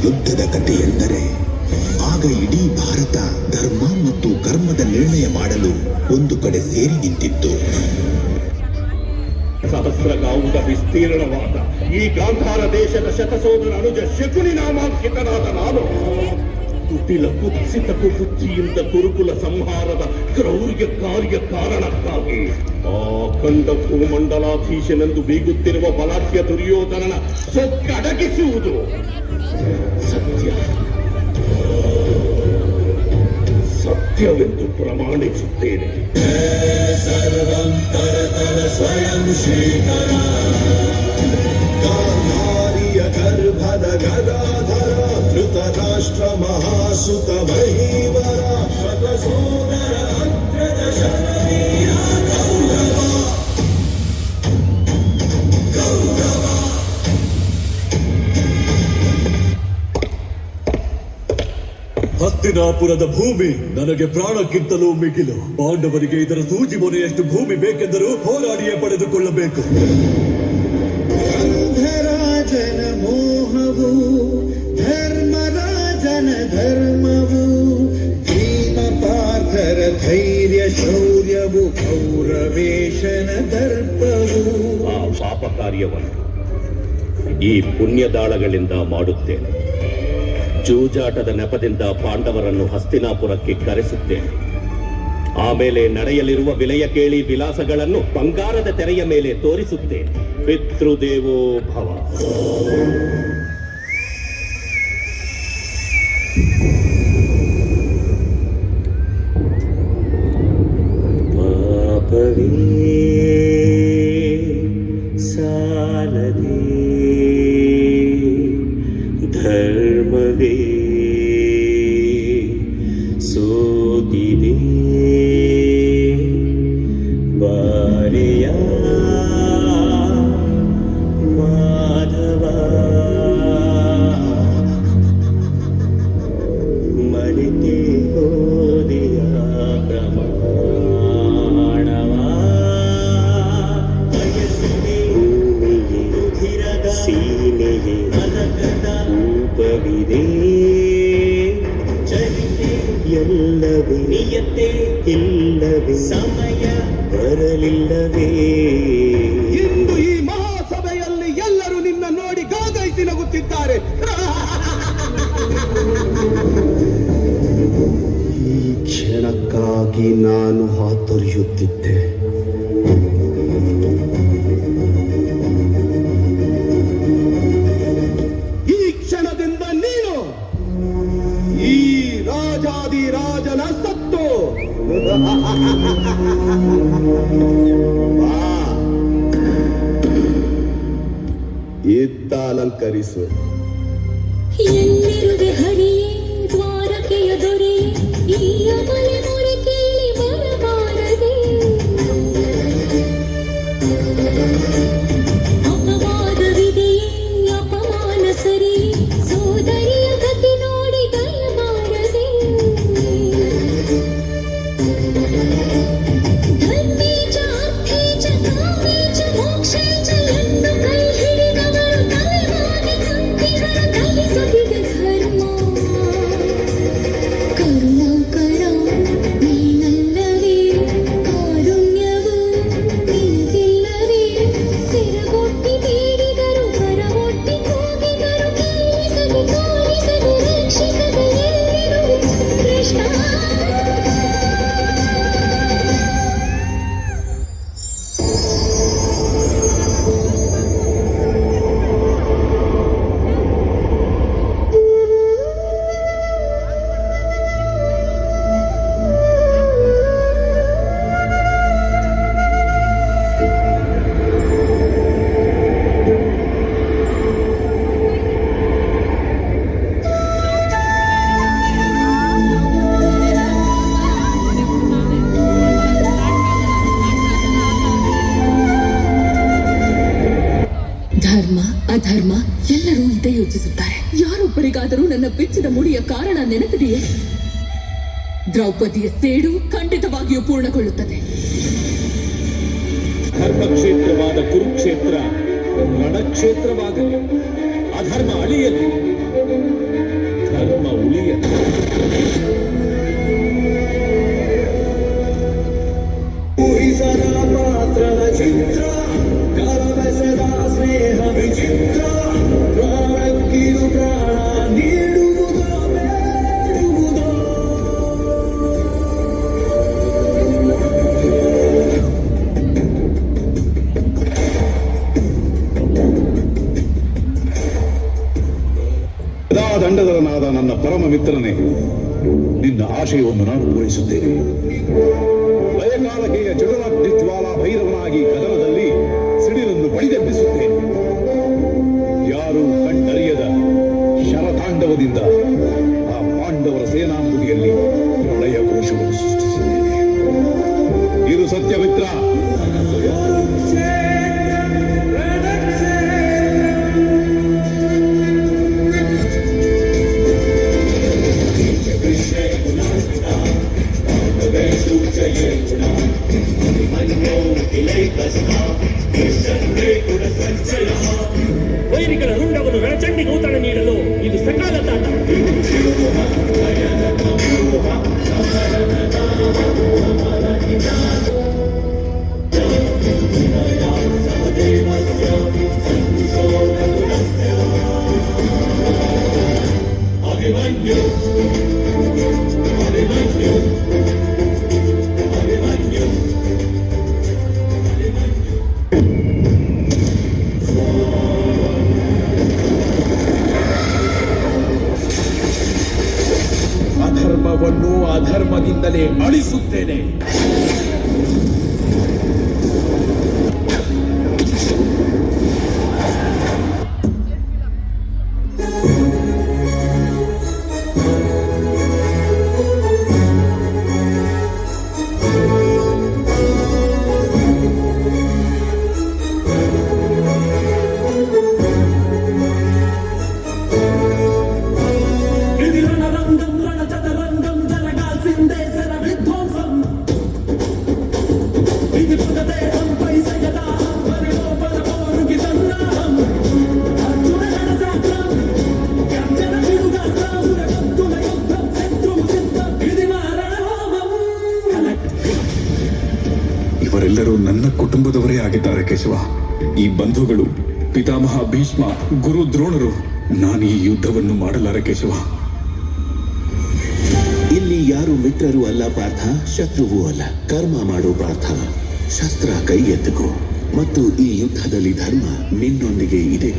ಯುದ್ಧದ ಕಥೆ ಎಂದರೆ ಆಗ ಇಡೀ ಭಾರತ ಧರ್ಮ ಮತ್ತು ಕರ್ಮದ ನಿರ್ಣಯ ಮಾಡಲು ಒಂದು ಕಡೆ ಸೇರಿ ನಿಂತಿತ್ತು. ಸಹಸ್ರಗಾವುದ ವಿಸ್ತೀರ್ಣವಾದ ಈ ಗಾಂಧಾರ ದೇಶದ ಶತಸೋದರ ಅನುಜ ಶಕುನಿ ನಾಮಾಂಕಿತನಾದ ನಾನು ಕುಟಿಲ ಕುತ್ಸಿತ ಕುಬುದ್ಧಿಯಿಂದ ಕುರುಕುಲ ಸಂಹಾರದ ಕ್ರೌರ್ಯ ಕಾರ್ಯ ಕಾರಣಕ್ಕಾಗಿ ಆ ಖಂಡ ಭೂಮಂಡಲಾಧೀಶನೆಂದು ಬೀಗುತ್ತಿರುವ ಬಲಾಢ್ಯ ದುರ್ಯೋಧನನ ಸೊಕ್ಕಡಗಿಸುವುದು ಸತ್ಯ ಸತ್ಯವೆಂದು ಪ್ರಮಾಣಿಸುತ್ತೇನೆ. ಸ್ವಯಂ ಶ್ರೀಕರ ಗಾಂಧಾರಿಯ ಗರ್ಭದ ಗದಾಧರ ಧೃತರಾಷ್ಟ್ರ ಮಹಾಸುತ ಮಹೀವರ ಶತಸೋದರ ಅಗ್ರದ ಶರವೀರ ಕೌರವ ಕೌರವ. ಹಸ್ತಿನಾಪುರದ ಭೂಮಿ ನನಗೆ ಪ್ರಾಣಕ್ಕಿಂತಲೂ ಮಿಗಿಲು. ಪಾಂಡವರಿಗೆ ಇದರ ಸೂಜಿ ಮೊನೆಯಷ್ಟು ಭೂಮಿ ಬೇಕೆಂದರೂ ಹೋರಾಡಿಯೇ ಪಡೆದುಕೊಳ್ಳಬೇಕು. ಗಂಧರಾಜನ ಮೋಹವು ಧರ್ಮರಾಜನ ಧರ್ಮವು ಭೀಮ ಪಾರ್ಥರ ಧೈರ್ಯ ಶೌರ್ಯವು ಕೌರವೇಶನ ದರ್ಪವು. ಆ ಪಾಪ ಕಾರ್ಯವನ್ನು ಈ ಪುಣ್ಯದಾಳಗಳಿಂದ ಮಾಡುತ್ತೇನೆ. ಜೂಜಾಟದ ನೆಪದಿಂದ ಪಾಂಡವರನ್ನು ಹಸ್ತಿನಾಪುರಕ್ಕೆ ಕರೆಸುತ್ತೇನೆ. ಆಮೇಲೆ ನಡೆಯಲಿರುವ ವಿಲಯ ಕೇಳಿ ವಿಲಾಸಗಳನ್ನು ಬಂಗಾರದ ತೆರೆಯ ಮೇಲೆ ತೋರಿಸುತ್ತೇನೆ. ಪಿತೃದೇವೋ ಭವ. ಪಾಪವೇ ಸಾಲದೆ ಧರ್ಮವೇ ಸೋತಿದೆ ಬಾರೆಯ ಮಾಧವ ಮರೆತೆ ಹೋದೆಯ ಪ್ರಮಾಣವ ಬಯಸಿದೆ ಭೂಮಿಗೆ ರುಧಿರದ ಸೀಮೆಗೆ ರೂಪವಿದೆ ಚರಿತೆ ಎಲ್ಲವೇ ನಿಯತೆ ಇಲ್ಲವೇ ಸಮಯ ಬರಲಿಲ್ಲವೇ. ಇಂದು ಈ ಮಹಾಸಭೆಯಲ್ಲಿ ಎಲ್ಲರೂ ನಿನ್ನ ನೋಡಿ ಗಾಗೈಸಿ ನಗುತ್ತಿದ್ದಾರೆ. ಈ ಕ್ಷಣಕ್ಕಾಗಿ ನಾನು ಹಾತೊರೆಯುತ್ತಿದ್ದೆ. ಈ ಕ್ಷಣದಿಂದ ನೀನು ಈ ರಾಜಾದಿರಾಜನ ಸತ್ತು ಇತ್ತ ಅಲಂಕರಿಸು. ಎಲ್ಲಿರುವೆ ಹರಿಯೇ ದ್ವಾರಕೆಯ ದೊರೆಯೇ ಈ ಅಮಲೆ ಮೊರೆ ಕೇಳಿ ಬರಬಾರದೆ. ಅಪವಾದವಿದೆಯೇ ಅಪಮಾನ ಸರಿ ಸೋದರಿಯ ಗತಿ ನೋಡಿ ದಯಮಾರದೆ. ಧರ್ಮೇ ಚ ಅರ್ಥೇ ಚ ಕಾಮೇ ಚ ಮೋಕ್ಷೇ ಚ ಎಂದು ಕೈ ಹಿಡಿದವರು ತಲೆಮಾರಿ ಕಂಠಿಗರ ಕಲಿಸದಿದ ಧರ್ಮ. ಕರುಣಾಕರ ನೀನಲ್ಲವೇ ಕಾರುಣ್ಯವು ನಿನಗಿಲ್ಲವೇ. ಸಿರಗೊಟ್ಟಿ ಬೇಡಿದರು ಕರವೊಟ್ಟಿ ಕೂಗಿದರು ಕೇಳಿಸದೆ ಕಾಲಿಸದೆ ರಕ್ಷಿಸದೆ ಎಲ್ಲಿರುವೆ ಕೃಷ್ಣ. ಧರ್ಮ ಅಧರ್ಮ ಎಲ್ಲರೂ ಇದೇ ಯೋಚಿಸುತ್ತಾರೆ. ಯಾರೊಬ್ಬರಿಗಾದರೂ ನನ್ನ ಬೆಚ್ಚಿದ ಮುಡಿಯ ಕಾರಣ ನೆನಪಿದೆಯೇ? ದ್ರೌಪದಿಯ ಸೇಡು ಖಂಡಿತವಾಗಿಯೂ ಪೂರ್ಣಗೊಳ್ಳುತ್ತದೆ. ಧರ್ಮಕ್ಷೇತ್ರವಾದ ಕುರುಕ್ಷೇತ್ರ ರಣಕ್ಷೇತ್ರವಾಗಲಿ, ಅಧರ್ಮ ಅಳಿಯಲಿ. ದಂಡಧರನಾದ ನನ್ನ ಪರಮ ಮಿತ್ರನೇ, ನಿನ್ನ ಆಶಯವನ್ನು ನಾನು ಪೂರೈಸುತ್ತೇನೆ. ಲಯಕಾಲಕೆಯ ಜಡರಾಗ್ನಿ ಜ್ವಾಲಾ ಭೈರವನಾಗಿ ಕದನದಲ್ಲಿ ಸಿಡಿಲನ್ನು ಬಡಿದೆಬ್ಬಿಸುತ್ತೇನೆ. ಯಾರೂ ಕಣ್ಣರಿಯದ ಶರತಾಂಡವದಿಂದ ಆ ಪಾಂಡವರ ಸೇನಾಂಬುದಿಯಲ್ಲಿ ಪ್ರಳಯ ಕೋಶವನ್ನು ಸೃಷ್ಟಿಸಿದ್ದೇನೆ. ಇದು ಸತ್ಯಮಿತ್ರ. ವೈರಿಗಳ ರುಂಡವನ್ನು ರಣಚಂಡಿಗೆ ಔತಣ ನೀಡಲು ಇದು ಸಕಾಲ ತಾಟ. ಅಧರ್ಮವನ್ನು ಅಧರ್ಮದಿಂದಲೇ ಅಳಿಸುತ್ತೇನೆ. ಇವರೆಲ್ಲರೂ ನನ್ನ ಕುಟುಂಬದವರೇ ಆಗಿದ್ದಾರೆ ಕೇಶವ. ಈ ಬಂಧುಗಳು, ಪಿತಾಮಹ ಭೀಷ್ಮ, ಗುರು ದ್ರೋಣರು. ನಾನು ಈ ಯುದ್ಧವನ್ನು ಮಾಡಲಾರೆ ಕೇಶವ. ಇಲ್ಲಿ ಯಾರು ಮಿತ್ರರು ಅಲ್ಲ ಪಾರ್ಥ, ಶತ್ರುವೂ ಅಲ್ಲ. ಕರ್ಮ ಮಾಡು ಪಾರ್ಥ, ಶಸ್ತ್ರ ಕೈ ಎತ್ತುಕೋ. ಮತ್ತು ಈ ಯುದ್ಧದಲ್ಲಿ ಧರ್ಮ ನಿನ್ನೊಂದಿಗೆ ಇದೆ.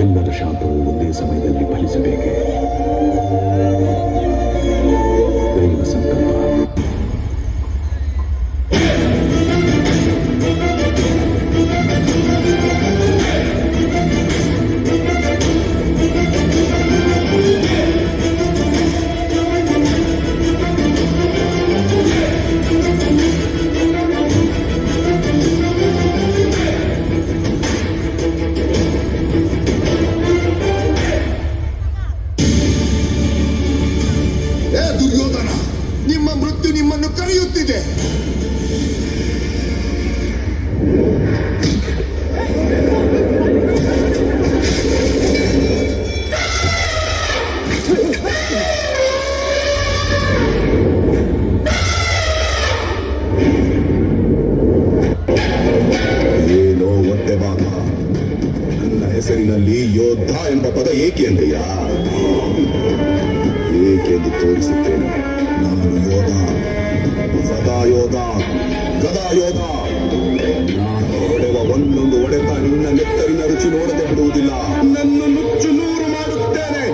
ಎಲ್ಲರ ಶಾಪವು ಒಂದೇ ಸಮಯದಲ್ಲಿ ಫಲಿಸಬೇಕೆ? ದೈವ ಸಂಕಲ್ಪ. ದುರ್ಯೋಧನ, ನಿಮ್ಮ ಮೃತ್ಯು ನಿಮ್ಮನ್ನು ಕರೆಯುತ್ತಿದೆ. ಏನೋ ಹೊಟ್ಟೆ ಭಾಗ. ನನ್ನ ಹೆಸರಿನಲ್ಲಿ ಯೋಧ ಎಂಬ ಪದ ಏಕೆ ಅಂದೆಯಾ? ಏಕೆಂದು ತೋರಿಸುತ್ತೇನೆ. ನಾನು ಯೋಧ, ಸದಾ ಯೋಧ, ಗದಾ ಯೋಧ. ನಾನು ಹೊಡೆವ ಒಂದೊಂದು ಹೊಡೆತ ನಿನ್ನ ನೆತ್ತರಿನ ರುಚಿ ನೋಡದೆ ಬಿಡುವುದಿಲ್ಲ. ನನ್ನ ನುಚ್ಚು ನೂರು ಮಾಡುತ್ತೇನೆ.